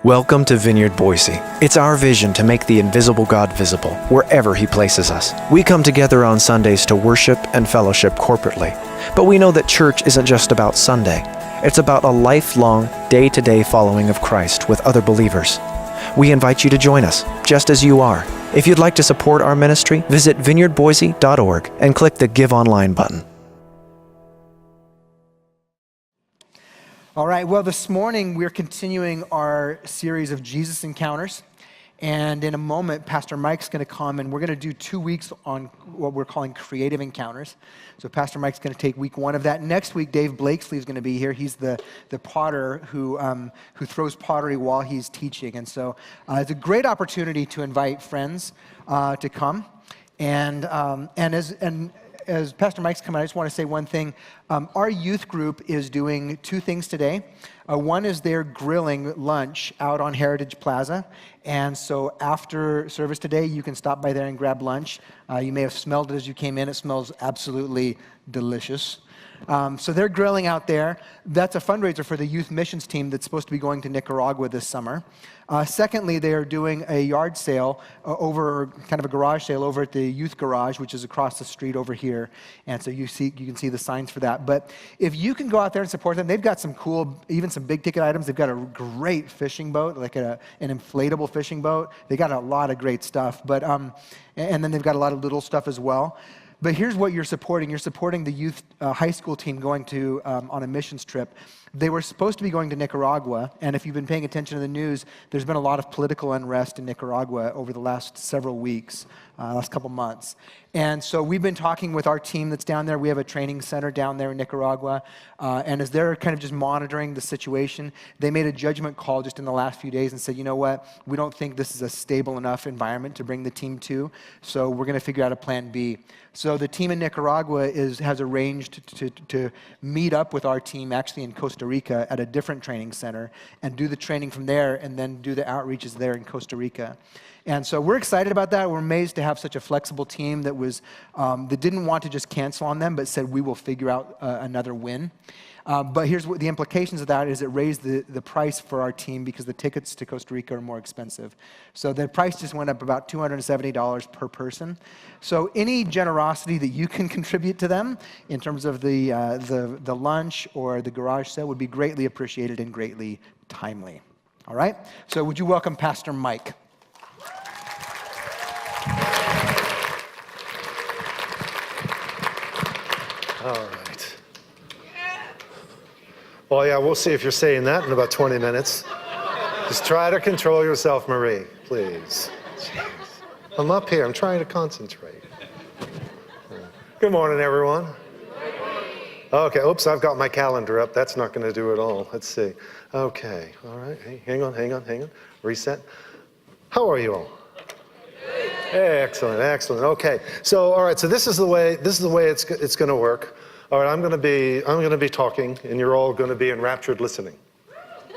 Welcome to Vineyard Boise. It's our vision to make the invisible God visible wherever He places us. We come together on Sundays to worship and fellowship corporately. But we know that church isn't just about Sunday. It's about a lifelong, day-to-day following of Christ with other believers. We invite you to join us, just as you are. If you'd like to support our ministry, visit vineyardboise.org and click the Give Online button. All right, well, this morning we're continuing our series of Jesus Encounters. And in a moment, Pastor Mike's going to come, and we're going to do 2 weeks on what we're calling Creative Encounters. So Pastor Mike's going to take week 1 of that. Next week, Dave Blakesley is going to be here. He's the potter who throws pottery while he's teaching. And so it's a great opportunity to invite friends to come. And as Pastor Mike's coming, I just want to say one thing. Our youth group is doing 2 things today. One is they're grilling lunch out on Heritage Plaza. And so after service today, you can stop by there and grab lunch. You may have smelled it as you came in. It smells absolutely delicious. So they're grilling out there. That's a fundraiser for the youth missions team that's supposed to be going to Nicaragua this summer. Secondly, they are doing a yard sale kind of a garage sale over at the youth garage, which is across the street over here. And so you can see the signs for that. But if you can go out there and support them, they've got some cool, even some big ticket items. They've got a great fishing boat, like an inflatable fishing boat. They got a lot of great stuff. But and then they've got a lot of little stuff as well. But here's what you're supporting. You're supporting the youth high school team going to on a missions trip. They were supposed to be going to Nicaragua, and if you've been paying attention to the news, there's been a lot of political unrest in Nicaragua over the last several weeks, last couple months. And so we've been talking with our team that's down there. We have a training center down there in Nicaragua, and as they're kind of just monitoring the situation, they made a judgment call just in the last few days and said, you know what, we don't think this is a stable enough environment to bring the team to, so we're going to figure out a plan B. So the team in Nicaragua has arranged to meet up with our team actually in Costa Rica at a different training center and do the training from there and then do the outreaches there in Costa Rica. And so we're excited about that. We're amazed to have such a flexible team that that didn't want to just cancel on them, but said we will figure out another win. But here's what the implications of that is: it raised the price for our team because the tickets to Costa Rica are more expensive. So the price just went up about $270 per person. So any generosity that you can contribute to them in terms of the lunch or the garage sale would be greatly appreciated and greatly timely. All right? So would you welcome Pastor Mike? All right. Well, yeah, we'll see if you're saying that in about 20 minutes. Just try to control yourself, Marie, please. Jeez. I'm up here. I'm trying to concentrate. Good morning, everyone. Okay, oops, I've got my calendar up. That's not going to do it all. Let's see. Okay, all right. Hey, hang on. Reset. How are you all? Excellent. Okay, so all right. So this is the way it's going to work. All right, I'm going to be talking, and you're all going to be enraptured listening.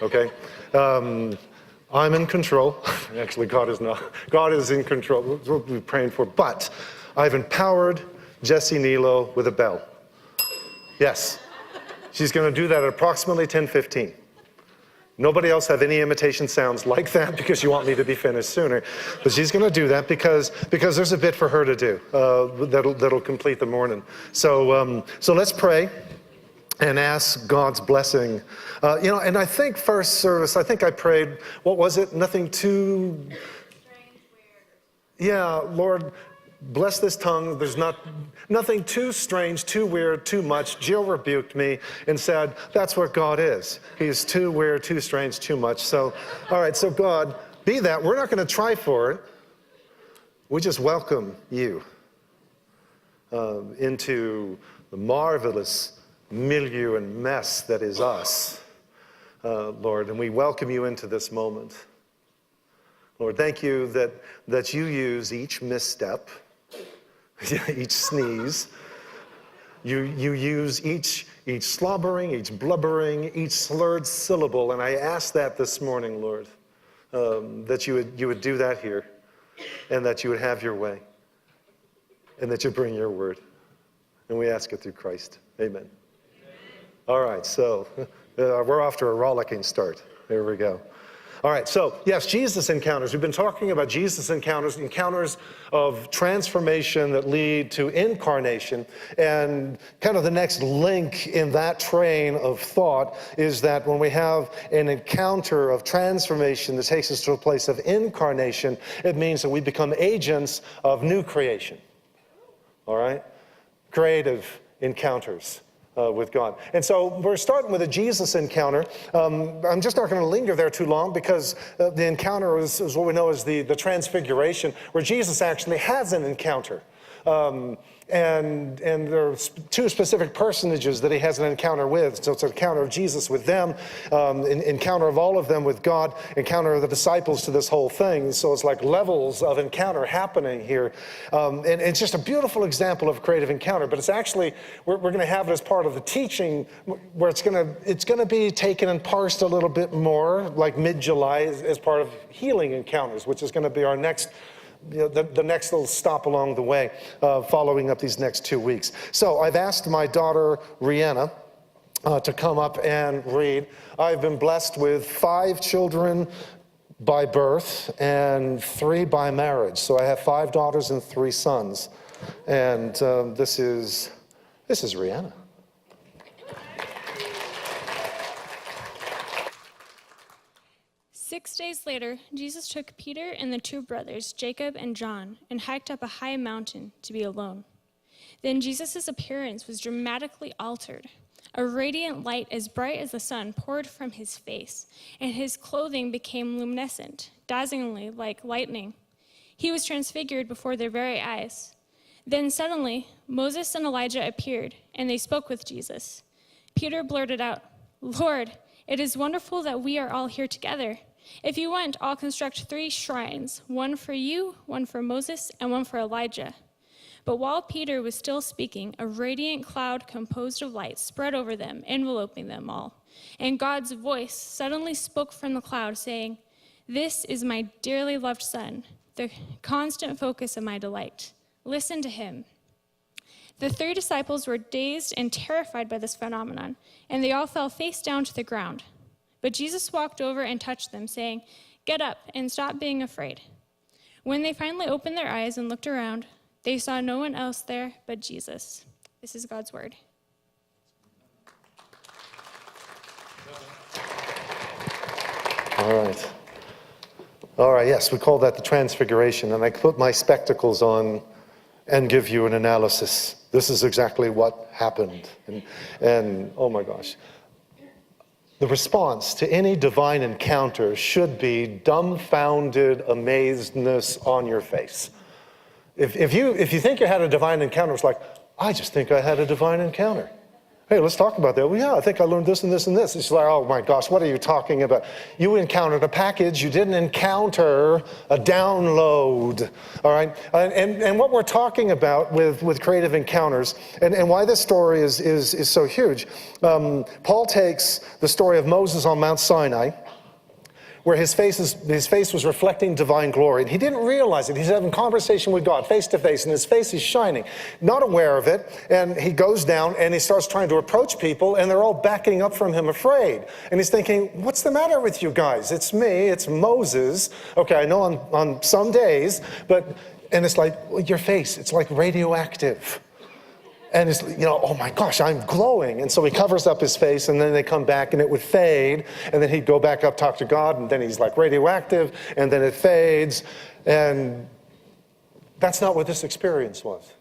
Okay, I'm in control. Actually, God is not. God is in control. We'll be praying for. But I've empowered Jessie Nilo with a bell. Yes, she's going to do that at approximately 10:15. Nobody else have any imitation sounds like that because you want me to be finished sooner. But she's going to do that because there's a bit for her to do that'll complete the morning. So let's pray and ask God's blessing. And I think first service, I think I prayed, what was it? Nothing too strange, weird. Yeah, Lord, bless this tongue. There's nothing too strange, too weird, too much. Jill rebuked me and said, that's what God is. He's too weird, too strange, too much. So, all right, so God, be that. We're not going to try for it. We just welcome you into the marvelous milieu and mess that is us, Lord. And we welcome you into this moment. Lord, thank you that you use each misstep, each sneeze. You use each slobbering, each blubbering, each slurred syllable, and I ask that this morning, Lord, that you would do that here, and that you would have your way, and that you bring your word, and we ask it through Christ. Amen. All right, so we're off to a rollicking start. There we go. All right, so yes, Jesus encounters. We've been talking about Jesus encounters, encounters of transformation that lead to incarnation. And kind of the next link in that train of thought is that when we have an encounter of transformation that takes us to a place of incarnation, it means that we become agents of new creation. All right? Creative encounters with God. And so we're starting with a Jesus encounter. I'm just not going to linger there too long because the encounter is what we know as the transfiguration, where Jesus actually has an encounter. And there are two specific personages that he has an encounter with. So it's an encounter of Jesus with them, an encounter of all of them with God, encounter of the disciples to this whole thing. So it's like levels of encounter happening here. And it's just a beautiful example of creative encounter. But it's actually, we're going to have it as part of the teaching where it's going to be taken and parsed a little bit more, like mid-July, as part of healing encounters, which is going to be our next the next little stop along the way, following up these next 2 weeks. So I've asked my daughter, Rihanna, to come up and read. I've been blessed with 5 children by birth and 3 by marriage. So I have 5 daughters and 3 sons. And this is Rihanna. Six days later, Jesus took Peter and the 2 brothers, Jacob and John, and hiked up a high mountain to be alone. Then Jesus' appearance was dramatically altered. A radiant light as bright as the sun poured from his face, and his clothing became luminescent, dazzlingly like lightning. He was transfigured before their very eyes. Then suddenly, Moses and Elijah appeared, and they spoke with Jesus. Peter blurted out, "Lord, it is wonderful that we are all here together. If you want, I'll construct 3 shrines, one for you, one for Moses, and one for Elijah." But while Peter was still speaking, a radiant cloud composed of light spread over them, enveloping them all. And God's voice suddenly spoke from the cloud, saying, "This is my dearly loved Son, the constant focus of my delight. Listen to him." The 3 disciples were dazed and terrified by this phenomenon, and they all fell face down to the ground. But Jesus walked over and touched them, saying, "Get up and stop being afraid." When they finally opened their eyes and looked around, they saw no one else there but Jesus. This is God's word. All right, yes, we call that the transfiguration. And I put my spectacles on and give you an analysis. This is exactly what happened. And oh my gosh. The response to any divine encounter should be dumbfounded amazedness on your face. If you think you had a divine encounter, it's like, I just think I had a divine encounter. Hey, let's talk about that. Well, yeah, I think I learned this and this and this. It's like, oh my gosh, what are you talking about? You encountered a package. You didn't encounter a download, all right? And what we're talking about with creative encounters, and why this story is so huge, Paul takes the story of Moses on Mount Sinai, where his face was reflecting divine glory. And he didn't realize it. He's having a conversation with God face to face, and his face is shining, not aware of it. And he goes down and he starts trying to approach people, and they're all backing up from him afraid. And he's thinking, what's the matter with you guys? It's me, it's Moses. Okay, I know on some days, and it's like, your face, it's like radioactive. And it's, oh my gosh, I'm glowing. And so he covers up his face, and then they come back and it would fade. And then he'd go back up, talk to God, and then he's like radioactive, and then it fades. And that's not what this experience was.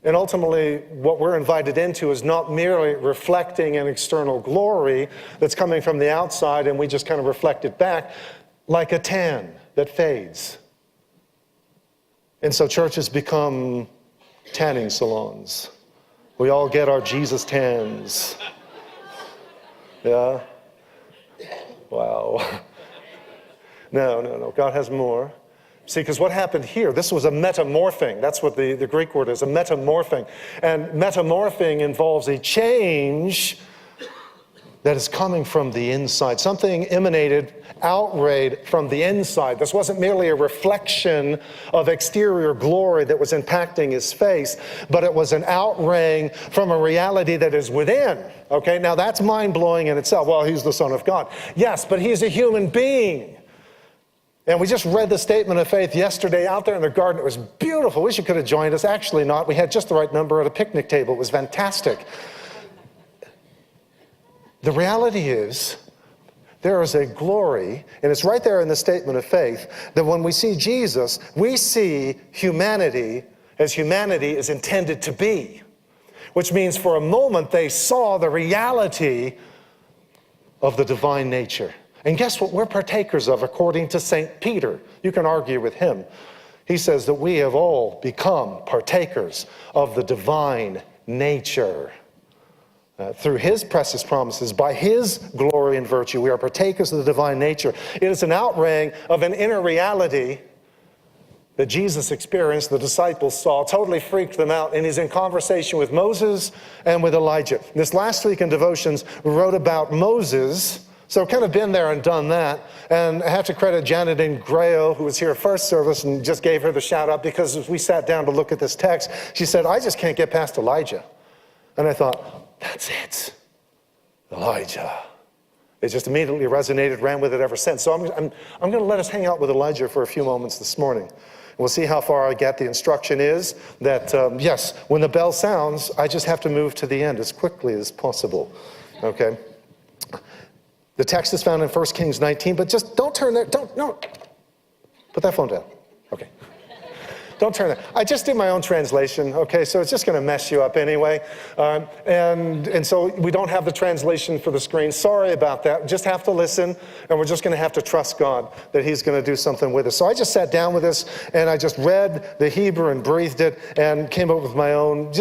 And ultimately, what we're invited into is not merely reflecting an external glory that's coming from the outside, and we just kind of reflect it back like a tan that fades. And so churches become tanning salons. We all get our Jesus tans. Yeah? Wow. No. God has more. See, because what happened here, this was a metamorphing. That's what the Greek word is, a metamorphing. And metamorphing involves a change that is coming from the inside. Something emanated, outrayed from the inside. This wasn't merely a reflection of exterior glory that was impacting his face, but it was an outraying from a reality that is within. Okay, now that's mind-blowing in itself. Well, he's the Son of God. Yes, but he's a human being. And we just read the statement of faith yesterday out there in the garden. It was beautiful. Wish you could have joined us. Actually not. We had just the right number at a picnic table. It was fantastic. The reality is, there is a glory, and it's right there in the statement of faith, that when we see Jesus, we see humanity as humanity is intended to be. Which means for a moment they saw the reality of the divine nature. And guess what we're partakers of according to St. Peter? You can argue with him. He says that we have all become partakers of the divine nature. Through his precious promises, by his glory and virtue, we are partakers of the divine nature. It is an outraying of an inner reality that Jesus experienced, the disciples saw, totally freaked them out, and he's in conversation with Moses and with Elijah. This last week in devotions, we wrote about Moses. So kind of been there and done that. And I have to credit Janet Ingrao, who was here first service and just gave her the shout out, because as we sat down to look at this text, she said, I just can't get past Elijah. And I thought, that's it. Elijah. It just immediately resonated, ran with it ever since. So I'm going to let us hang out with Elijah for a few moments this morning. We'll see how far I get. The instruction is that, yes, when the bell sounds, I just have to move to the end as quickly as possible. Okay? The text is found in 1 Kings 19, but just don't turn there. No. Put that phone down. Okay. Don't turn there. I just did my own translation, okay, so it's just going to mess you up anyway. And so we don't have the translation for the screen. Sorry about that. Just have to listen, and we're just going to have to trust God that he's going to do something with us. So I just sat down with this, and I just read the Hebrew and breathed it and came up with my own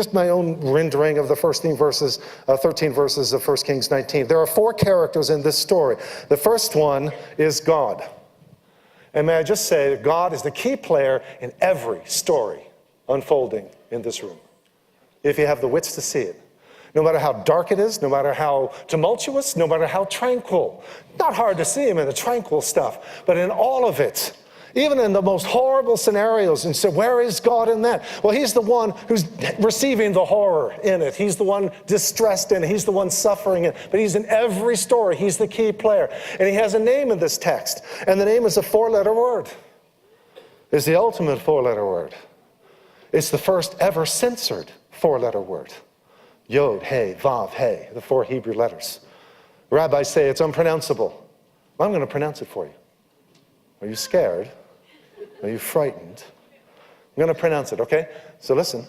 rendering of the first 13 verses of 1 Kings 19. There are 4 characters in this story. The first one is God. And may I just say that God is the key player in every story unfolding in this room, if you have the wits to see it. No matter how dark it is, no matter how tumultuous, no matter how tranquil. Not hard to see him in the tranquil stuff, but in all of it, even in the most horrible scenarios. And so where is God in that? Well, he's the one who's receiving the horror in it. He's the one distressed in it. He's the one suffering it. But he's in every story. He's the key player. And he has a name in this text. And the name is a 4-letter word. It's the ultimate 4-letter word. It's the first ever censored 4-letter word. Yod, He, Vav, He, the 4 Hebrew letters. Rabbis say it's unpronounceable. I'm going to pronounce it for you. Are you scared? Are you frightened? I'm going to pronounce it, okay? So listen.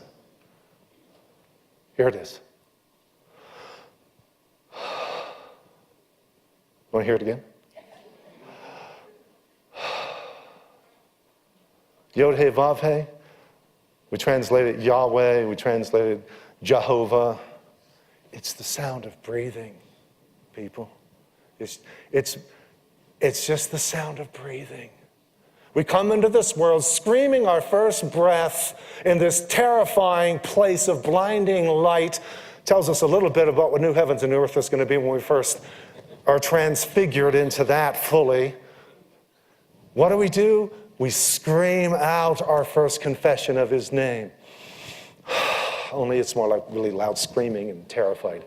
Here it is. Want to hear it again? Yod He Vav He. We translated Yahweh. We translated Jehovah. It's the sound of breathing, people. It's just the sound of breathing. We come into this world screaming our first breath in this terrifying place of blinding light. Tells us a little bit about what new heavens and new earth is going to be when we first are transfigured into that fully. What do? We scream out our first confession of his name. Only it's more like really loud screaming and terrified.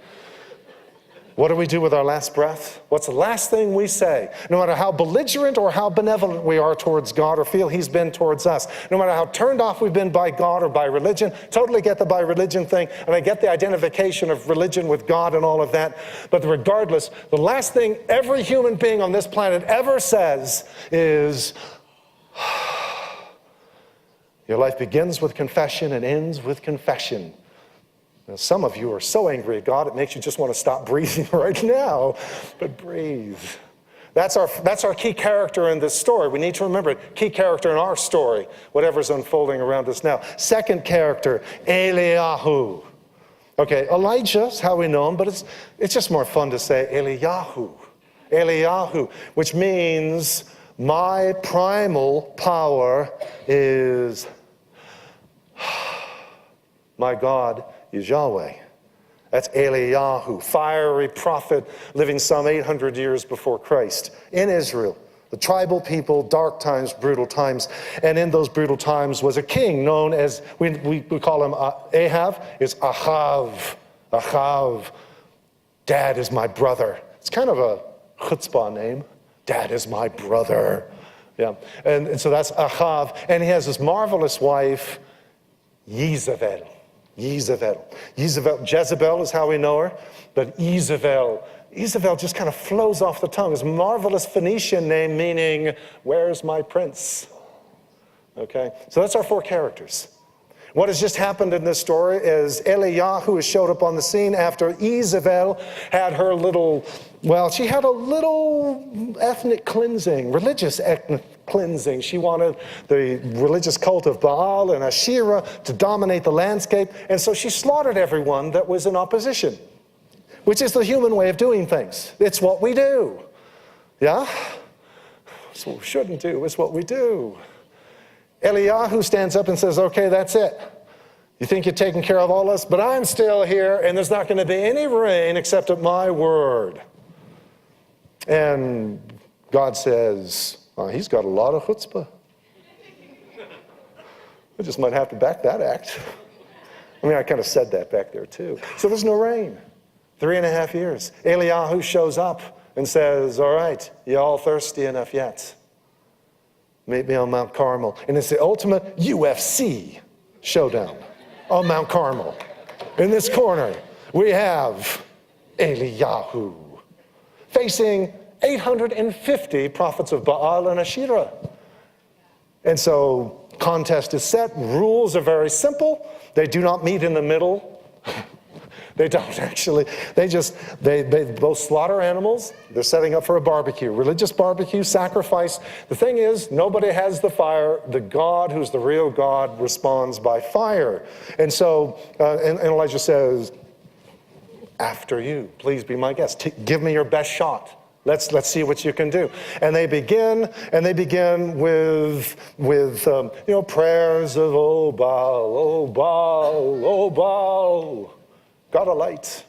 What do we do with our last breath? What's the last thing we say? No matter how belligerent or how benevolent we are towards God or feel he's been towards us, no matter how turned off we've been by God or by religion, totally get the by religion thing, and I get the identification of religion with God and all of that, but regardless, the last thing every human being on this planet ever says is, your life begins with confession and ends with confession. Now, some of you are so angry at God, it makes you just want to stop breathing right now. But breathe. That's our key character in this story. We need to remember it. Key character in our story, whatever's unfolding around us now. Second character, Eliyahu. Okay, Elijah's how we know him, but it's just more fun to say Eliyahu. Eliyahu, which means my primal power is my God is Yahweh, That's Eliyahu, fiery prophet living some 800 years before Christ in Israel. The tribal people, dark times, brutal times. And in those brutal times was a king known as, we call him Ahab, it's Ahav. Ahav, Dad is my brother. It's kind of a chutzpah name. Dad is my brother. Yeah, and so that's Ahav. And he has this marvelous wife, Jezebel. Jezebel is how we know her, but Jezebel just kind of flows off the tongue. It's a marvelous Phoenician name meaning, where's my prince? Okay, so that's our four characters. What has just happened in this story is Eliyahu has showed up on the scene after Jezebel had her little, she had a little ethnic cleansing, religious ethnic cleansing. She wanted the religious cult of Baal and Asherah to dominate the landscape, and so she slaughtered everyone that was in opposition, which is the human way of doing things. It's what we do. Yeah? It's what we shouldn't do. It's what we do. Eliyahu stands up and says, okay, that's it. You think you're taking care of all this, but I'm still here, and there's not going to be any rain except at my word. And God says, he's got a lot of chutzpah. I just might have to back that act. I mean, I kind of said that back there too. So there's no rain. 3.5 years. Eliyahu shows up and says, all right, you all thirsty enough yet? Meet me on Mount Carmel. And it's the ultimate UFC showdown on Mount Carmel. In this corner, we have Eliyahu facing 850 prophets of Baal and Asherah. And so contest is set. Rules are very simple. They do not meet in the middle. They don't actually. They both slaughter animals. They're setting up for a barbecue, religious barbecue, sacrifice. The thing is, nobody has the fire. The God, who's the real God, responds by fire. And so, and Elijah says, after you, please be my guest. Give me your best shot. Let's see what you can do. And they begin with prayers of, oh Baal, oh Baal, oh Baal. Got a light,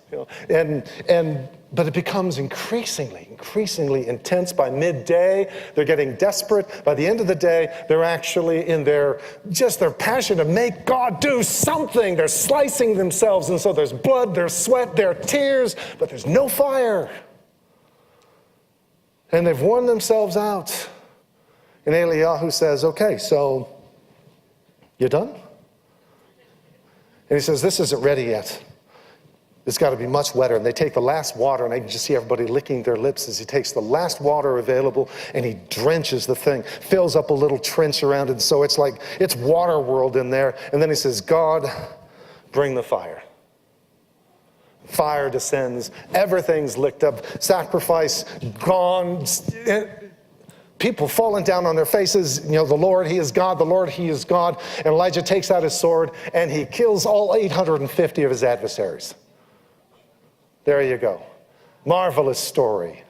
but it becomes increasingly intense. By midday, they're getting desperate. By the end of the day, they're actually in their passion to make God do something. They're slicing themselves, and so there's blood, there's sweat, there are tears, but there's no fire. And they've worn themselves out. And Eliyahu says, okay, so you done? And he says, this isn't ready yet. It's got to be much wetter. And they take the last water, and I can just see everybody licking their lips as he takes the last water available, and he drenches the thing, fills up a little trench around it, so it's like it's water world in there. And then he says, God, bring the fire. Fire descends, everything's licked up, sacrifice gone, people falling down on their faces. The Lord, he is God, the Lord, he is God. And Elijah takes out his sword, and he kills all 850 of his adversaries. There you go. Marvelous story.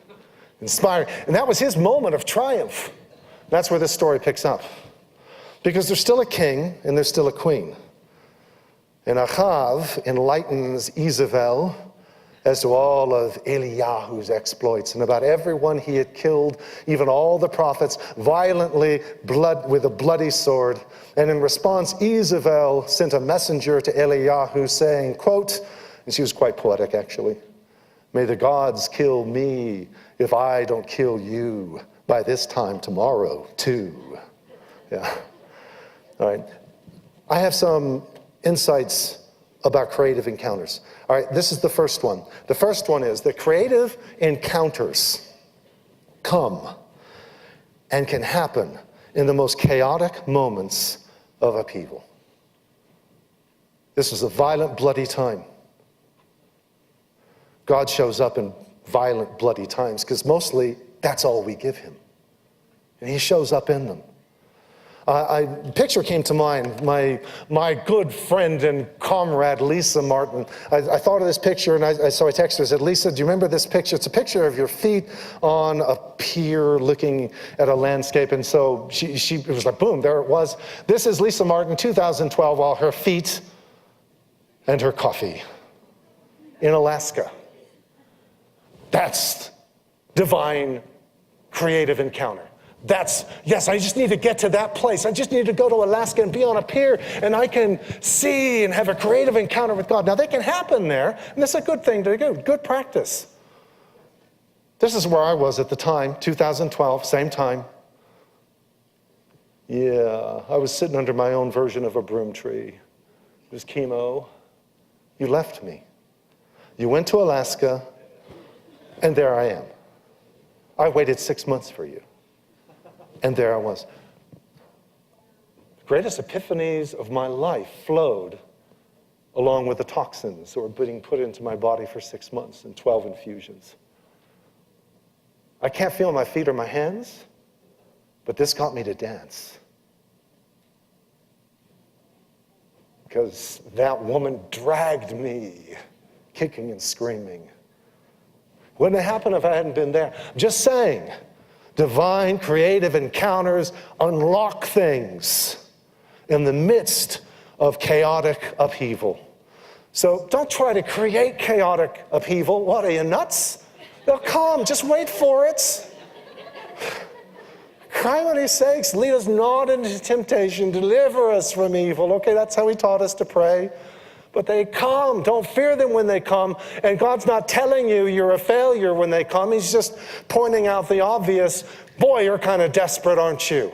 Inspiring. And that was his moment of triumph. That's where this story picks up. Because there's still a king and there's still a queen. And Ahav enlightens Jezebel as to all of Eliyahu's exploits and about everyone he had killed, even all the prophets, violently, with a bloody sword. And in response, Jezebel sent a messenger to Eliyahu saying, quote, and she was quite poetic, actually, may the gods kill me if I don't kill you by this time tomorrow, too. Yeah. All right. I have some insights about creative encounters. All right, this is the first one. The first one is that creative encounters come and can happen in the most chaotic moments of upheaval. This was a violent, bloody time. God shows up in violent, bloody times because mostly that's all we give him. And he shows up in them. A picture came to mind. My good friend and comrade, Lisa Martin. I thought of this picture, and so I texted her. I said, Lisa, do you remember this picture? It's a picture of your feet on a pier looking at a landscape. And so it was like, boom, there it was. This is Lisa Martin, 2012, while her feet and her coffee. in Alaska. That's divine creative encounter. Yes, I just need to get to that place. I just need to go to Alaska and be on a pier, and I can see and have a creative encounter with God. Now, they can happen there, and that's a good thing to do, good practice. This is where I was at the time, 2012, same time. Yeah, I was sitting under my own version of a broom tree. It was chemo. You left me. You went to Alaska, and there I am. I waited 6 months for you. And there I was. The greatest epiphanies of my life flowed along with the toxins that were being put into my body for 6 months and 12 infusions. I can't feel my feet or my hands, but this got me to dance. Because that woman dragged me, kicking and screaming. Wouldn't have happened if I hadn't been there. I'm just saying. Divine creative encounters unlock things in the midst of chaotic upheaval. So don't try to create chaotic upheaval. What, are you nuts? They'll come, just wait for it. Kindly sakes, lead us not into temptation, deliver us from evil. Okay, that's how he taught us to pray. But they come. Don't fear them when they come. And God's not telling you you're a failure when they come. He's just pointing out the obvious. Boy, you're kind of desperate, aren't you?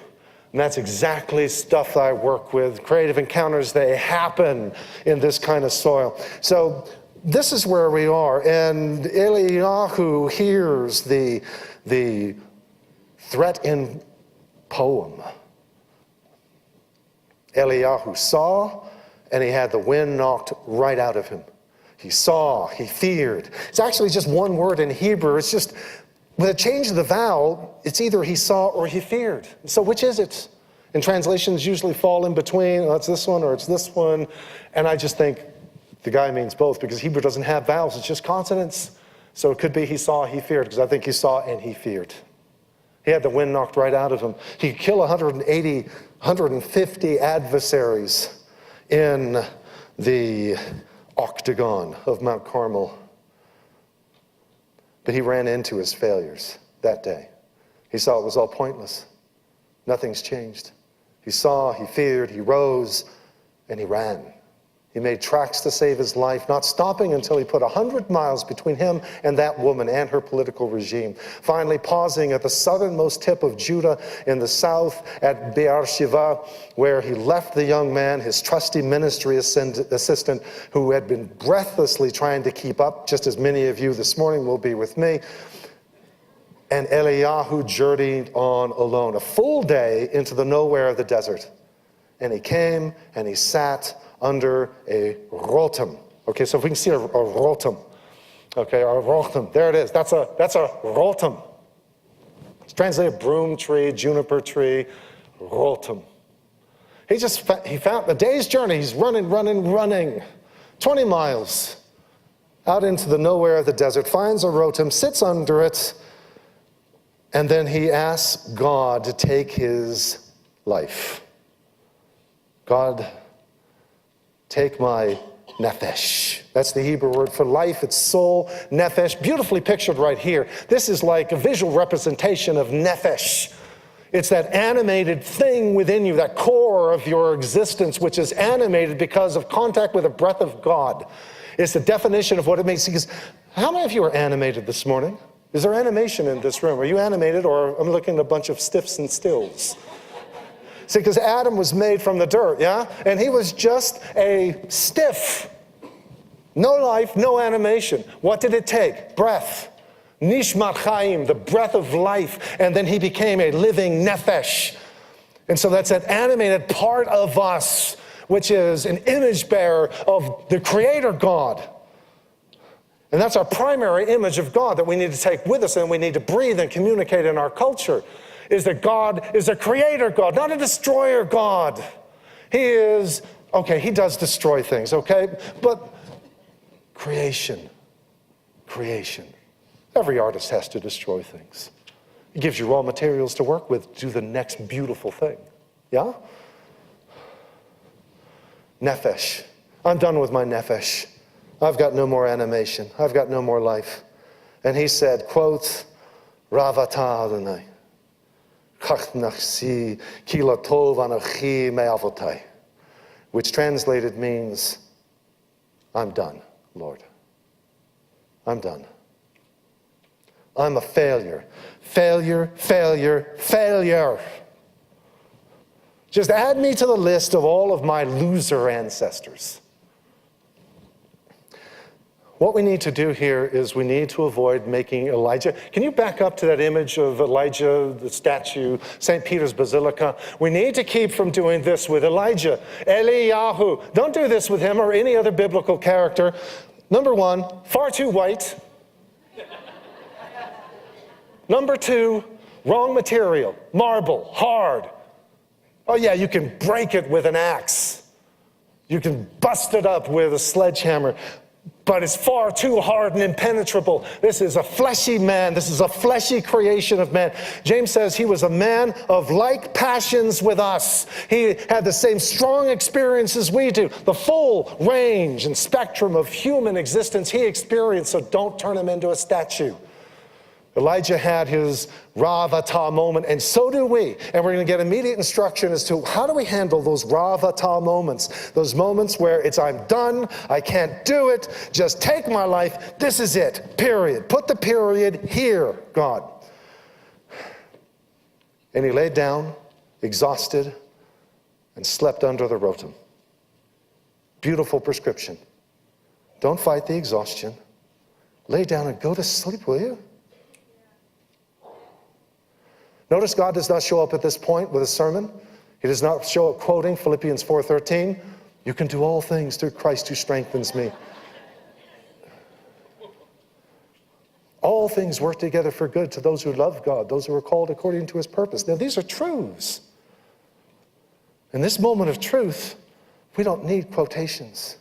And that's exactly stuff I work with. Creative encounters, they happen in this kind of soil. So this is where we are. And Eliyahu hears the threat in poem. Eliyahu saw, and he had the wind knocked right out of him. He saw, he feared. It's actually just one word in Hebrew. It's just, with a change of the vowel, it's either he saw or he feared. So which is it? And translations usually fall in between. Oh, it's this one or it's this one. And I just think the guy means both, because Hebrew doesn't have vowels. It's just consonants. So it could be he saw, he feared, because I think he saw and he feared. He had the wind knocked right out of him. He could kill 180, 150 adversaries in the octagon of Mount Carmel. But he ran into his failures that day. He saw it was all pointless. Nothing's changed. He saw, he feared, he rose, and he ran. He made tracks to save his life, not stopping until he put 100 miles between him and that woman and her political regime. Finally pausing at the southernmost tip of Judah in the south at Beersheba, where he left the young man, his trusty ministry assistant, who had been breathlessly trying to keep up, just as many of you this morning will be with me. And Eliyahu journeyed on alone, a full day into the nowhere of the desert. And he came and he sat under a rotem. Okay, so if we can see a rotem. Okay, a rotem, there it is. That's a rotem. It's translated broom tree, juniper tree, rotem. He found a day's journey. He's running, 20 miles out into the nowhere of the desert, finds a rotem, sits under it, and then he asks God to take his life. God, take my nefesh. That's the Hebrew word for life. It's soul, nefesh. Beautifully pictured right here. This is like a visual representation of nefesh. It's that animated thing within you, that core of your existence, which is animated because of contact with the breath of God. It's the definition of what it means. Because how many of you are animated this morning? Is there animation in this room? Are you animated, or I'm looking at a bunch of stiffs and stills? See, because Adam was made from the dirt, yeah? And he was just a stiff. No life, no animation. What did it take? Breath. Nishmat Chaim, the breath of life. And then he became a living nefesh. And so that's that animated part of us, which is an image bearer of the Creator God. And that's our primary image of God that we need to take with us and we need to breathe and communicate in our culture. Is that God is a creator God, not a destroyer God. He is, okay, he does destroy things, okay? But creation. Every artist has to destroy things. He gives you raw materials to work with to do the next beautiful thing, yeah? Nefesh. I'm done with my nefesh. I've got no more animation. I've got no more life. And he said, quote, Ravata Adonai, Kach nachsi ki latov anochi me'avotai, which translated means, I'm done, Lord. I'm done. I'm a failure. Failure, failure, failure. Just add me to the list of all of my loser ancestors. What we need to do here is we need to avoid making Elijah. Can you back up to that image of Elijah, the statue, St. Peter's Basilica? We need to keep from doing this with Elijah. Eliyahu. Don't do this with him or any other biblical character. Number one, far too white. Number two, wrong material. Marble, hard. Oh yeah, you can break it with an axe. You can bust it up with a sledgehammer. But it's far too hard and impenetrable. This is a fleshy man. This is a fleshy creation of man. James says he was a man of like passions with us. He had the same strong experiences we do. The full range and spectrum of human existence he experienced, so don't turn him into a statue. Elijah had his Ravata moment, and so do we. And we're going to get immediate instruction as to how do we handle those Ravata moments, those moments where it's I'm done, I can't do it, just take my life, this is it, period. Put the period here, God. And he laid down, exhausted, and slept under the rotum. Beautiful prescription. Don't fight the exhaustion. Lay down and go to sleep, will you? Notice God does not show up at this point with a sermon. He does not show up quoting Philippians 4:13. You can do all things through Christ who strengthens me. All things work together for good to those who love God, those who are called according to his purpose. Now these are truths. In this moment of truth, we don't need quotations.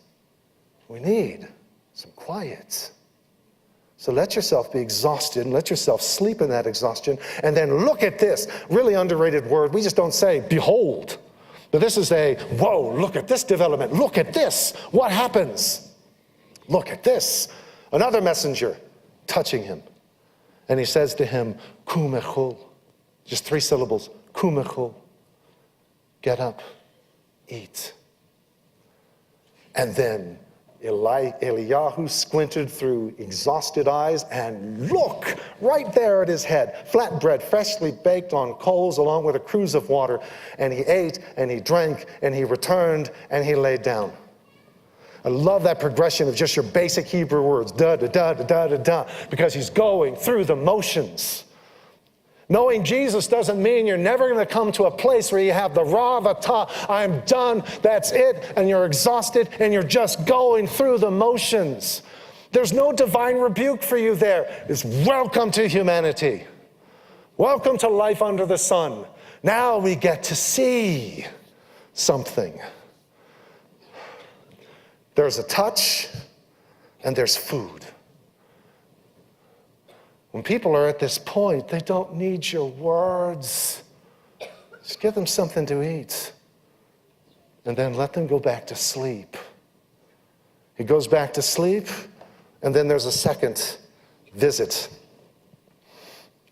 We need some quiet. So let yourself be exhausted and let yourself sleep in that exhaustion. And then look at this really underrated word. We just don't say, behold. But this is a, whoa, look at this development. Look at this. What happens? Look at this. Another messenger touching him. And he says to him, kumechol. Just 3 syllables. Kumechol. Get up. Eat. And then Eliyahu squinted through exhausted eyes and look, right there at his head, flatbread freshly baked on coals along with a cruse of water. And he ate and he drank and he returned and he laid down. I love that progression of just your basic Hebrew words, da, da, da, da, da, da, da, because he's going through the motions. Knowing Jesus doesn't mean you're never going to come to a place where you have the Ravata, I'm done, that's it, and you're exhausted and you're just going through the motions. There's no divine rebuke for you there. It's welcome to humanity. Welcome to life under the sun. Now we get to see something. There's a touch and there's food. When people are at this point, they don't need your words. Just give them something to eat. And then let them go back to sleep. He goes back to sleep, and then there's a second visit.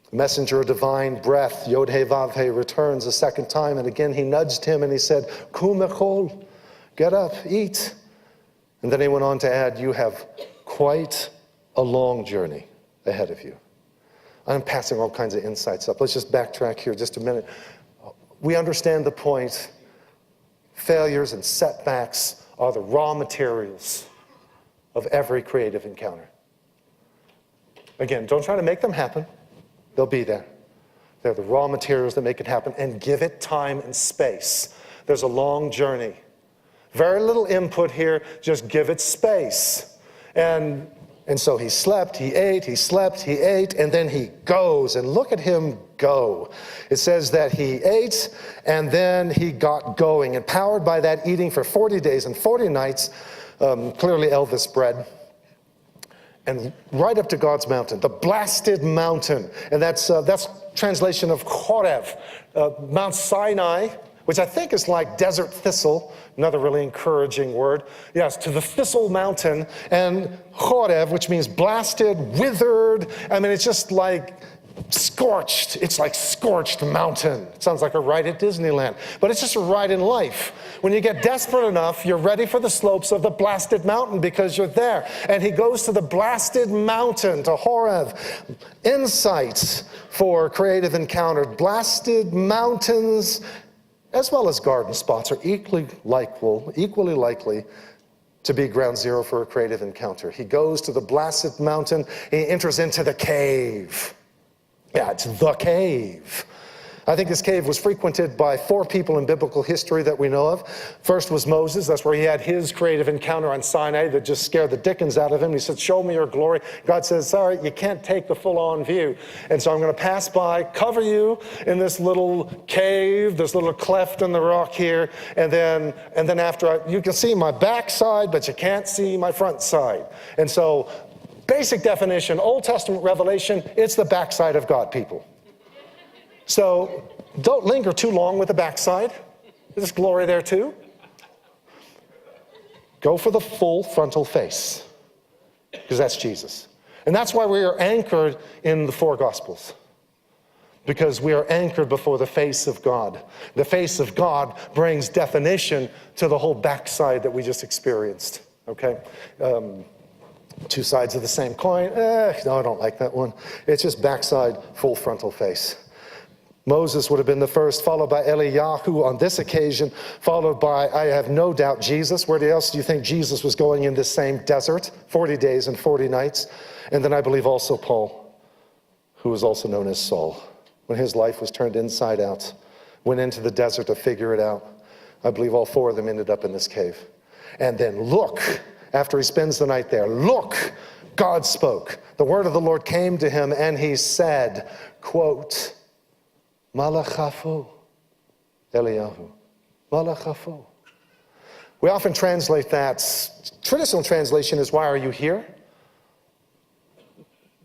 The messenger of divine breath, Yod-Heh-Vav-Heh, returns a second time, and again he nudged him and he said, Kumechol, get up, eat. And then he went on to add, you have quite a long journey ahead of you. I'm passing all kinds of insights up. Let's just backtrack here just a minute. We understand the point. Failures and setbacks are the raw materials of every creative encounter. Again, don't try to make them happen. They'll be there. They're the raw materials that make it happen, and give it time and space. There's a long journey. Very little input here, just give it space. And so he slept, he ate, he slept, he ate, and then he goes. And look at him go. It says that he ate, and then he got going. Empowered by that eating for 40 days and 40 nights, clearly Elvis bread, and right up to God's mountain, the blasted mountain. And that's translation of Chorev, Mount Sinai, which I think is like desert thistle, another really encouraging word. Yes, to the thistle mountain, and Chorev, which means blasted, withered. I mean, it's just like scorched. It's like scorched mountain. It sounds like a ride at Disneyland, but it's just a ride in life. When you get desperate enough, you're ready for the slopes of the blasted mountain because you're there. And he goes to the blasted mountain, to Horeb. Insights for creative encounter. Blasted mountains, as well as garden spots, are equally likely to be ground zero for a creative encounter. He goes to the blasted mountain. He enters into the cave. Yeah, it's the cave. I think this cave was frequented by 4 people in biblical history that we know of. First was Moses. That's where he had his creative encounter on Sinai that just scared the dickens out of him. He said, show me your glory. God says, sorry, you can't take the full-on view. And so I'm going to pass by, cover you in this little cave, this little cleft in the rock here. And then after, you can see my backside, but you can't see my front side. And so basic definition, Old Testament revelation, it's the backside of God, people. So don't linger too long with the backside. There's glory there too. Go for the full frontal face, because that's Jesus. And that's why we are anchored in the 4 Gospels, because we are anchored before the face of God. The face of God brings definition to the whole backside that we just experienced, okay? 2 sides of the same coin. No, I don't like that one. It's just backside, full frontal face. Moses would have been the first, followed by Eliyahu on this occasion, followed by, I have no doubt, Jesus. Where else do you think Jesus was going in this same desert? 40 days and 40 nights. And then I believe also Paul, who was also known as Saul, when his life was turned inside out, went into the desert to figure it out. I believe all 4 of them ended up in this cave. And then look, after he spends the night there, look, God spoke. The word of the Lord came to him and he said, quote, Malachafu, Eliyahu, Malachafu. We often translate that, traditional translation is, why are you here?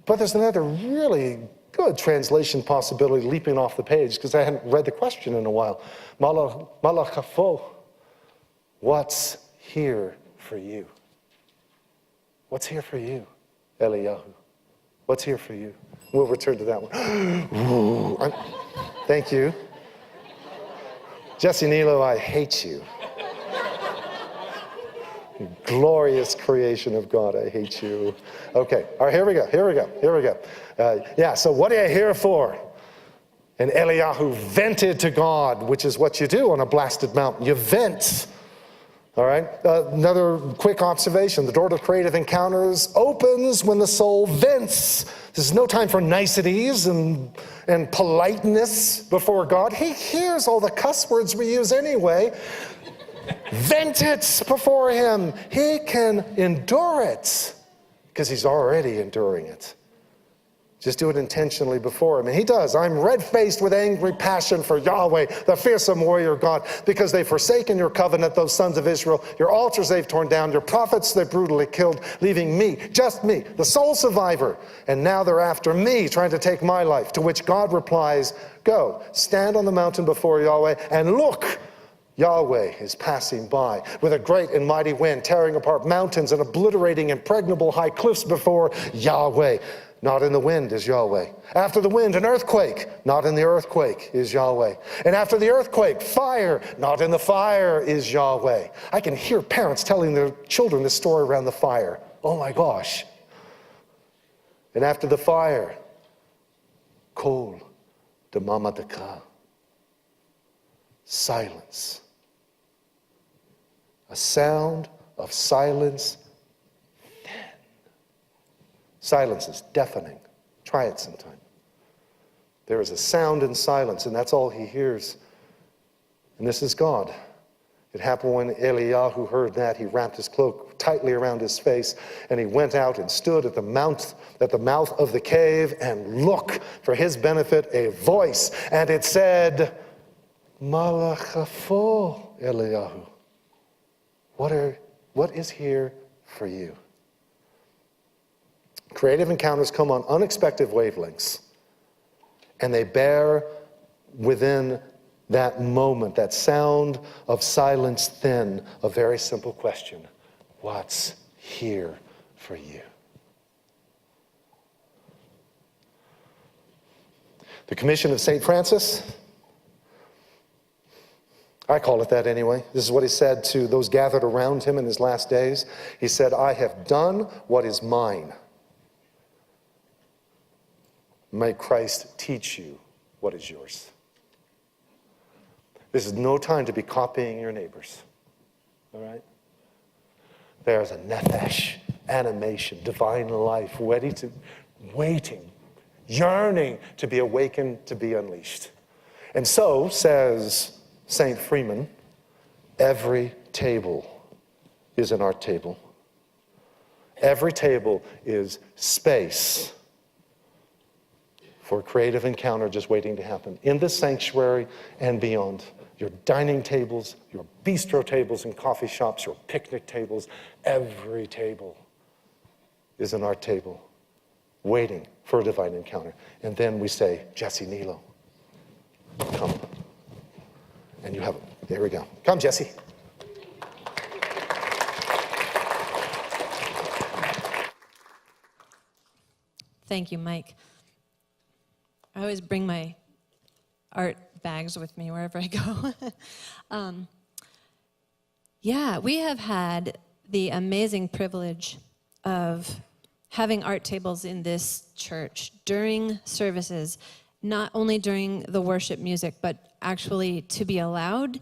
But there's another really good translation possibility leaping off the page, because I hadn't read the question in a while. Malachafu, what's here for you? What's here for you, Eliyahu? What's here for you? We'll return to that one. Thank you. Jesse Nilo, I hate you. Glorious creation of God, I hate you. Okay, all right, here we go. So what are you here for? And Eliyahu vented to God, which is what you do on a blasted mountain. You vent. All right, another quick observation. The door to creative encounters opens when the soul vents. There's no time for niceties and politeness before God. He hears all the cuss words we use anyway. Vent it before him. He can endure it because he's already enduring it. Just do it intentionally before him. And he does. I'm red-faced with angry passion for Yahweh, the fearsome warrior God, because they've forsaken your covenant, those sons of Israel. Your altars they've torn down. Your prophets they've brutally killed, leaving me, just me, the sole survivor. And now they're after me, trying to take my life. To which God replies, go, stand on the mountain before Yahweh, and look, Yahweh is passing by with a great and mighty wind, tearing apart mountains and obliterating impregnable high cliffs before Yahweh. Not in the wind is Yahweh. After the wind, an earthquake. Not in the earthquake is Yahweh. And after the earthquake, fire. Not in the fire is Yahweh. I can hear parents telling their children this story around the fire. Oh my gosh. And after the fire, kol demamadaka. Silence. A sound of silence. Silence is deafening. Try it sometime. There is a sound in silence, and that's all he hears. And this is God. It happened when Eliyahu heard that. He wrapped his cloak tightly around his face, and he went out and stood at the mouth of the cave, and look, for his benefit, a voice. And it said, Malachafo, Eliyahu. What is here for you? Creative encounters come on unexpected wavelengths, and they bear within that moment, that sound of silence, then a very simple question: what's here for you? The Commission of St. Francis, I call it that anyway. This is what he said to those gathered around him in his last days. He said, I have done what is mine. May Christ teach you what is yours. This is no time to be copying your neighbors, all right? There's a nephesh, animation, divine life, waiting, yearning to be awakened, to be unleashed. And so, says St. Freeman, every table is an art table. Every table is space for a creative encounter just waiting to happen in this sanctuary and beyond. Your dining tables, your bistro tables in coffee shops, your picnic tables, every table is an art table waiting for a divine encounter. And then we say, Jesse Nilo, come. And you have it. There we go. Come, Jesse. Thank you, Mike. I always bring my art bags with me wherever I go. We have had the amazing privilege of having art tables in this church during services, not only during the worship music, but actually to be allowed,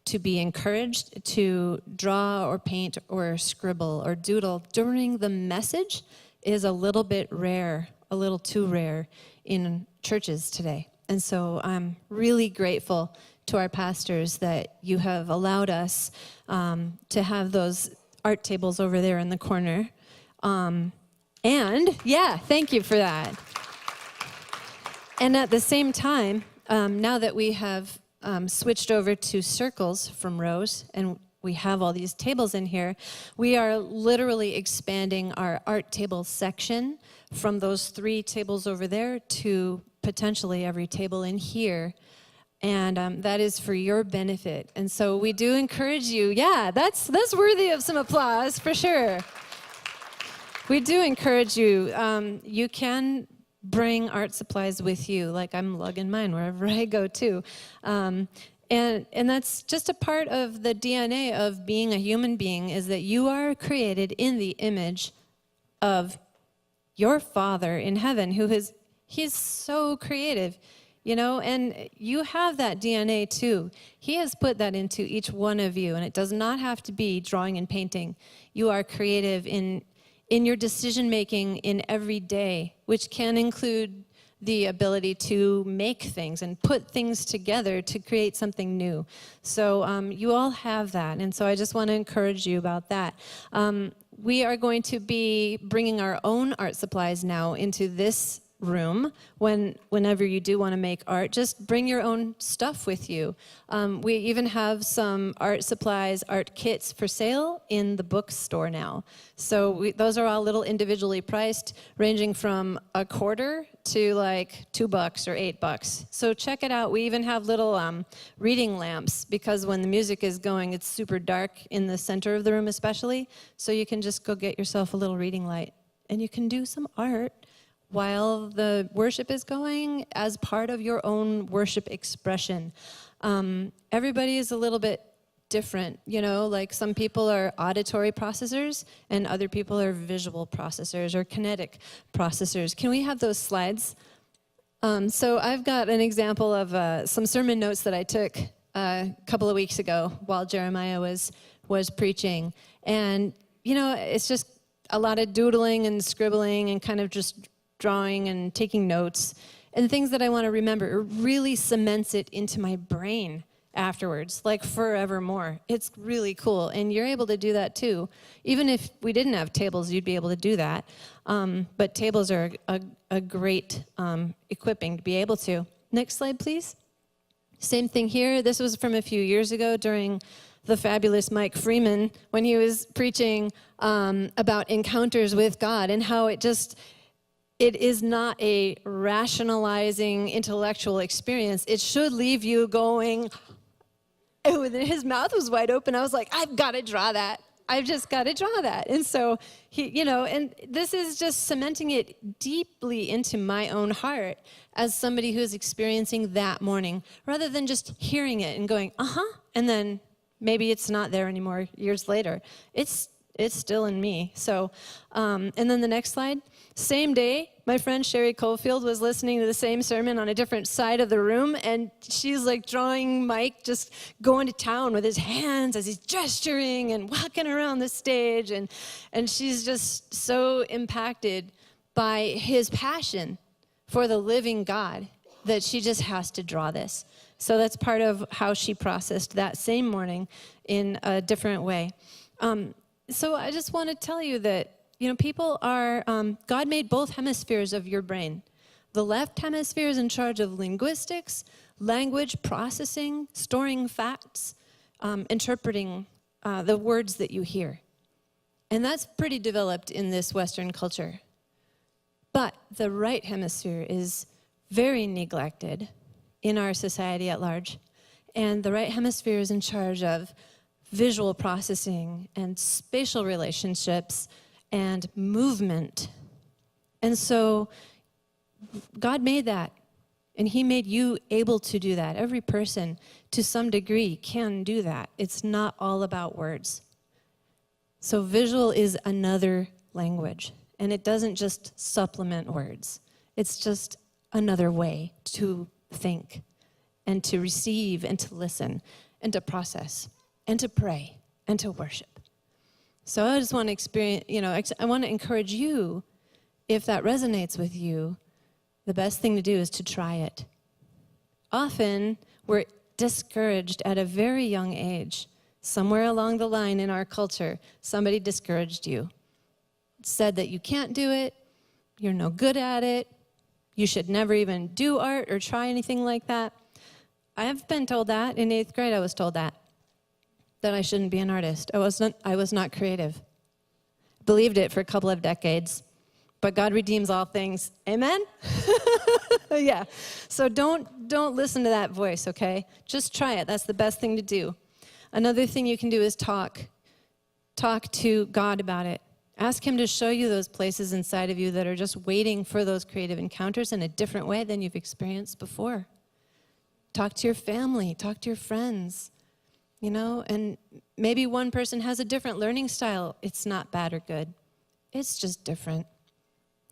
to be encouraged to draw or paint or scribble or doodle during the message is a little bit rare, a little too rare in churches today. And so I'm really grateful to our pastors that you have allowed us to have those art tables over there in the corner. Thank you for that. And at the same time, now that we have switched over to circles from rows, and we have all these tables in here, we are literally expanding our art table section from those 3 tables over there to potentially every table in here. And that is for your benefit. And so we do encourage you, that's worthy of some applause for sure. We do encourage you, you can bring art supplies with you, like I'm lugging mine wherever I go too. And that's just a part of the DNA of being a human being, is that you are created in the image of your Father in heaven, he's so creative, and you have that DNA too. He has put that into each one of you, and it does not have to be drawing and painting. You are creative in your decision-making in every day, which can include the ability to make things and put things together to create something new. So you all have that, and so I just want to encourage you about that. We are going to be bringing our own art supplies now into this room. Whenever you do want to make art, just bring your own stuff with you. We even have some art supplies, art kits for sale in the bookstore now. So those are all little individually priced, ranging from $0.25 to like $2 or $8. So check it out. We even have little reading lamps, because when the music is going, it's super dark in the center of the room especially. So you can just go get yourself a little reading light, and you can do some art while the worship is going as part of your own worship expression. Everybody is a little bit different, like some people are auditory processors and other people are visual processors or kinetic processors. Can we have those slides? So I've got an example of some sermon notes that I took a couple of weeks ago while Jeremiah was preaching. And, it's just a lot of doodling and scribbling and kind of just drawing and taking notes and things that I want to remember. It really cements it into my brain afterwards, like forevermore. It's really cool, and you're able to do that too. Even if we didn't have tables, you'd be able to do that. But tables are a great equipping to be able to. Next slide, please. Same thing here. This was from a few years ago during the fabulous Mike Freeman when he was preaching about encounters with God and how it just it is not a rationalizing intellectual experience. It should leave you going, oh, and then his mouth was wide open. I was like, I've got to draw that. I've just got to draw that. And so he, and this is just cementing it deeply into my own heart as somebody who's experiencing that morning, rather than just hearing it and going, and then maybe it's not there anymore years later. It's still in me. So, and then the next slide. Same day, my friend Sherry Cofield was listening to the same sermon on a different side of the room, and she's like drawing Mike just going to town with his hands as he's gesturing and walking around the stage, and she's just so impacted by his passion for the living God that she just has to draw this. So that's part of how she processed that same morning in a different way. So I just want to tell you that, people are, God made both hemispheres of your brain. The left hemisphere is in charge of linguistics, language processing, storing facts, interpreting the words that you hear. And that's pretty developed in this Western culture. But the right hemisphere is very neglected in our society at large. And the right hemisphere is in charge of visual processing and spatial relationships and movement. And so God made that, and he made you able to do that. Every person, to some degree, can do that. It's not all about words. So visual is another language, and it doesn't just supplement words. It's just another way to think and to receive and to listen and to process and to pray and to worship. So I just want to I want to encourage you, if that resonates with you, the best thing to do is to try it. Often, we're discouraged at a very young age. Somewhere along the line in our culture, somebody discouraged you. Said that you can't do it, you're no good at it, you should never even do art or try anything like that. I have been told that. In 8th grade, I was told that I shouldn't be an artist. I was not creative. Believed it for a couple of decades, but God redeems all things. Amen? Yeah. So don't listen to that voice, okay? Just try it. That's the best thing to do. Another thing you can do is talk to God about it. Ask him to show you those places inside of you that are just waiting for those creative encounters in a different way than you've experienced before. Talk to your family, talk to your friends. And maybe one person has a different learning style. It's not bad or good. It's just different.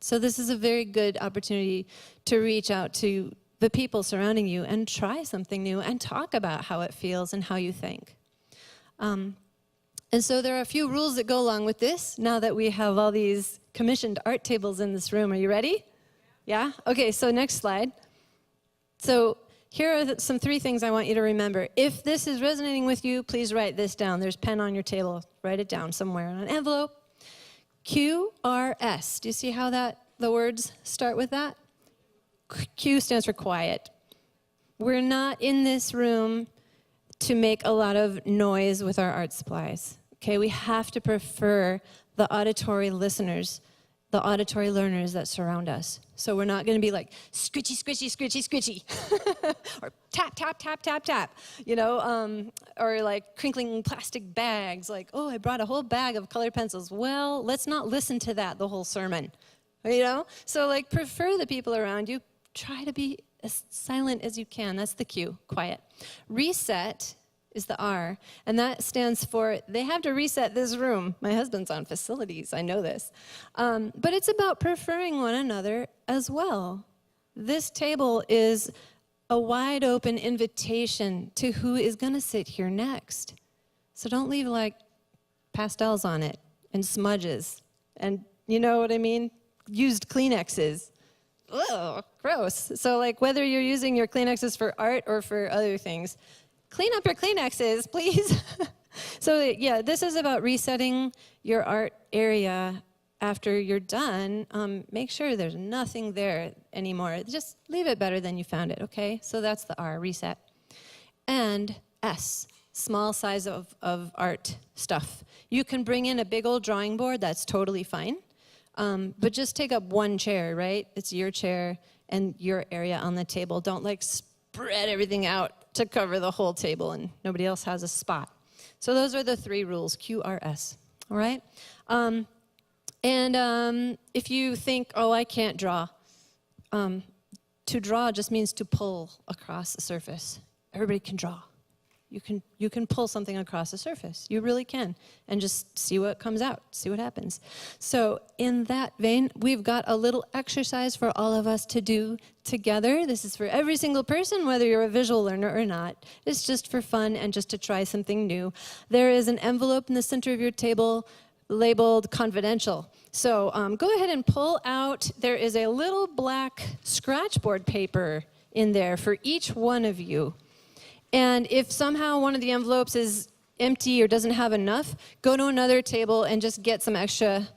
So this is a very good opportunity to reach out to the people surrounding you and try something new and talk about how it feels and how you think. And so there are a few rules that go along with this now that we have all these commissioned art tables in this room. Are you ready? Yeah? Okay, so next slide. So here are some 3 things I want you to remember. If this is resonating with you, please write this down. There's pen on your table. Write it down somewhere in an envelope. QRS. Do you see how the words start with that? Q stands for quiet. We're not in this room to make a lot of noise with our art supplies. Okay, we have to prefer the auditory listeners, the auditory learners that surround us. So we're not going to be like, scritchy, scritchy, scritchy, scritchy, or tap, tap, tap, tap, tap, or like crinkling plastic bags, like, oh, I brought a whole bag of colored pencils. Well, let's not listen to that the whole sermon, So like, prefer the people around you. Try to be as silent as you can. That's the Q, quiet. Reset is the R, and that stands for, they have to reset this room. My husband's on facilities, I know this. But it's about preferring one another as well. This table is a wide open invitation to who is gonna sit here next. So don't leave like pastels on it and smudges and, you know what I mean? Used Kleenexes. Ugh, gross. So like whether you're using your Kleenexes for art or for other things, clean up your Kleenexes, please. So yeah, this is about resetting your art area after you're done. Make sure there's nothing there anymore. Just leave it better than you found it, okay? So that's the R, reset. And S, small size of art stuff. You can bring in a big old drawing board, that's totally fine. But just take up one chair, right? It's your chair and your area on the table. Don't like spread everything out to cover the whole table and nobody else has a spot. So those are the 3 rules, QRS, all right? If you think, oh, I can't draw, to draw just means to pull across a surface. Everybody can draw. You can pull something across a surface. You really can. And just see what comes out, see what happens. So in that vein, we've got a little exercise for all of us to do together. This is for every single person, whether you're a visual learner or not. It's just for fun and just to try something new. There is an envelope in the center of your table labeled confidential. So go ahead and pull out. There is a little black scratchboard paper in there for each one of you. And if somehow one of the envelopes is empty or doesn't have enough, go to another table and just get some extra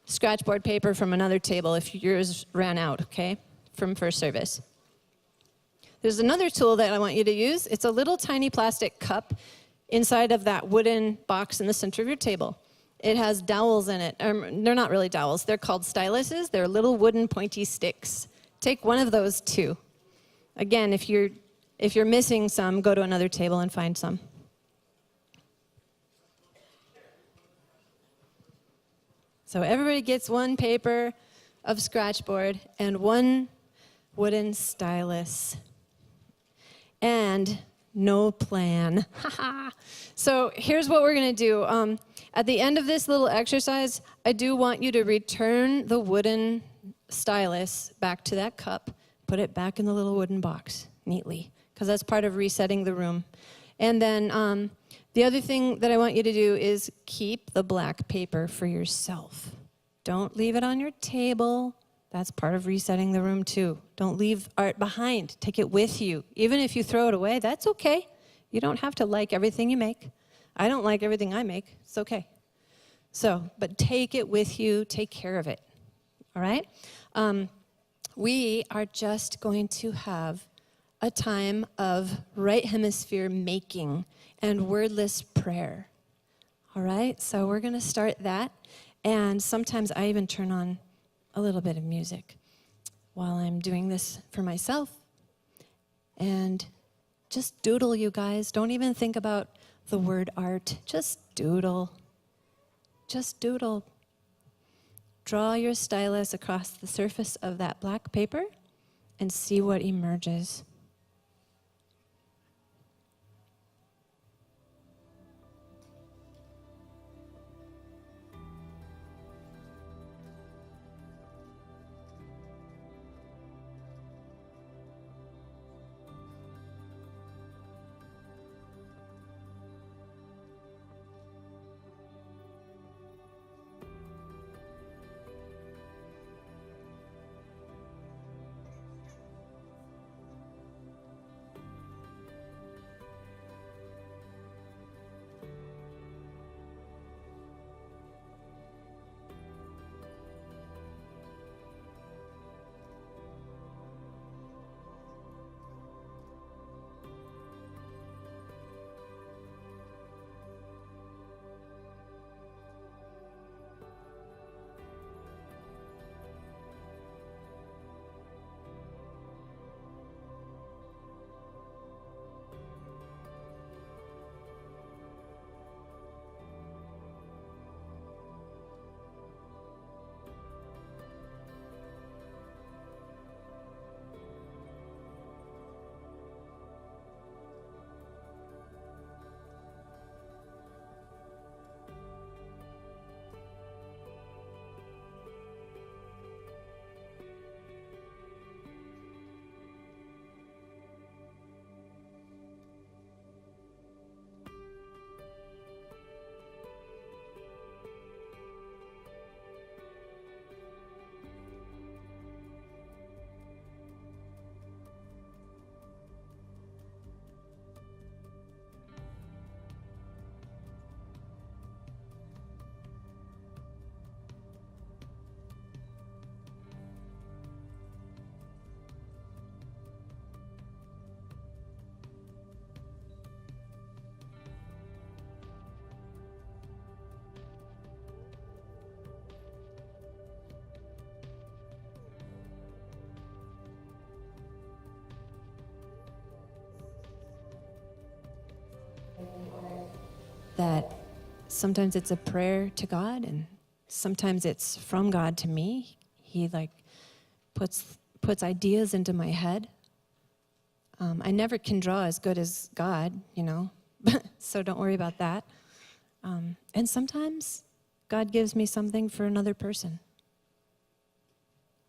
scratchboard paper from another table if yours ran out, okay, from first service. There's another tool that I want you to use. It's a little tiny plastic cup inside of that wooden box in the center of your table. It has dowels in it. They're not really dowels. They're called styluses. They're little wooden pointy sticks. Take one of those too. Again, if you're missing some, go to another table and find some. So everybody gets one paper of scratchboard and one wooden stylus. And no plan. So here's what we're going to do. At the end of this little exercise, I do want you to return the wooden stylus back to that cup, put it back in the little wooden box neatly, because that's part of resetting the room. And then the other thing that I want you to do is keep the black paper for yourself. Don't leave it on your table. That's part of resetting the room too. Don't leave art behind. Take it with you. Even if you throw it away, that's okay. You don't have to like everything you make. I don't like everything I make. It's okay. So, but take it with you. Take care of it. All right? We are just going to have a time of right hemisphere making and wordless prayer. All right? So we're going to start that. And sometimes I even turn on a little bit of music while I'm doing this for myself. And just doodle, you guys. Don't even think about the word art. Just doodle. Just doodle. Draw your stylus across the surface of that black paper and see what emerges. that sometimes it's a prayer to God and sometimes it's from God to me. He like puts ideas into my head. I never can draw as good as God, so don't worry about that. And sometimes God gives me something for another person.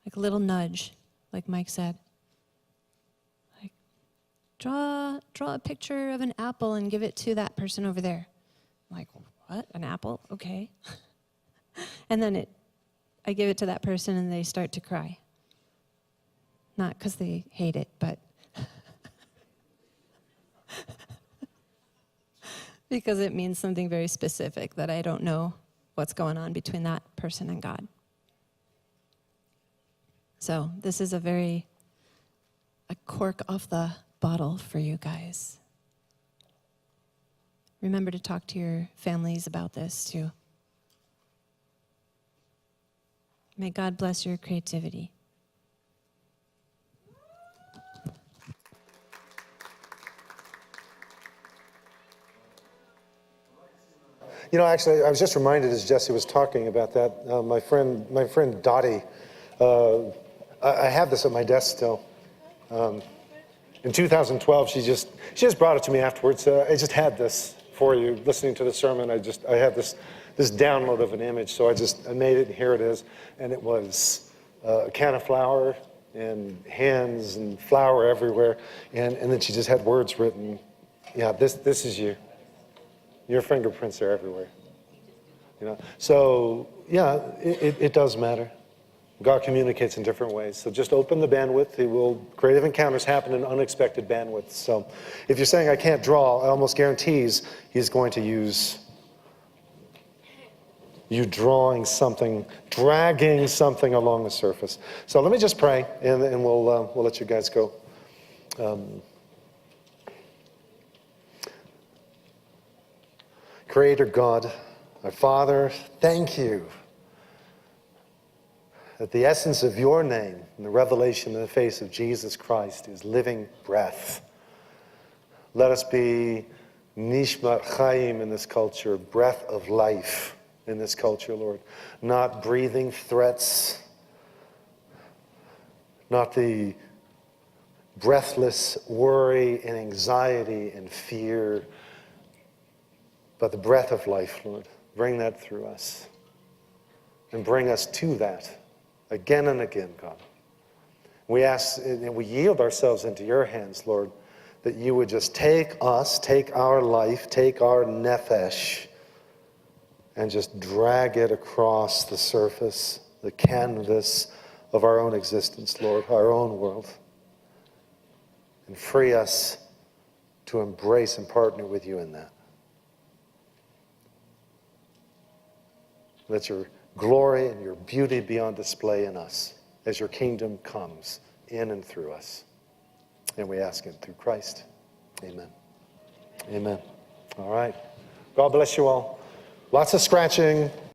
Like a little nudge, like Mike said. Like, draw a picture of an apple and give it to that person over there. I'm like, what? An apple? Okay. And then I give it to that person and they start to cry. Not because they hate it, but because it means something very specific that I don't know what's going on between that person and God. So this is a cork off the bottle for you guys. Remember to talk to your families about this too. May God bless your creativity. Actually, I was just reminded as Jesse was talking about that. My friend Dottie, I have this at my desk still. In 2012, she just brought it to me afterwards. I just had this for you, listening to the sermon. I had this download of an image, so I made it, and here it is. And it was a can of flour and hands and flour everywhere, and then she just had words written. Yeah, this is you. Your fingerprints are everywhere. So yeah, it does matter. God communicates in different ways. So just open the bandwidth. Creative encounters happen in unexpected bandwidths. So if you're saying I can't draw, I almost guarantees he's going to use you drawing something, dragging something along the surface. So let me just pray, and we'll let you guys go. Creator God, our Father, thank you that the essence of your name and the revelation in the face of Jesus Christ is living breath. Let us be nishmat chaim in this culture, breath of life in this culture, Lord. Not breathing threats, not the breathless worry and anxiety and fear, but the breath of life, Lord. Bring that through us and bring us to that again and again, God. We ask and we yield ourselves into your hands, Lord, that you would just take us, take our life, take our nephesh, and just drag it across the surface, the canvas of our own existence, Lord, our own world, and free us to embrace and partner with you in that. Let your glory and your beauty be on display in us as your kingdom comes in and through us. And we ask it through Christ. Amen. Amen. All right. God bless you all. Lots of scratching.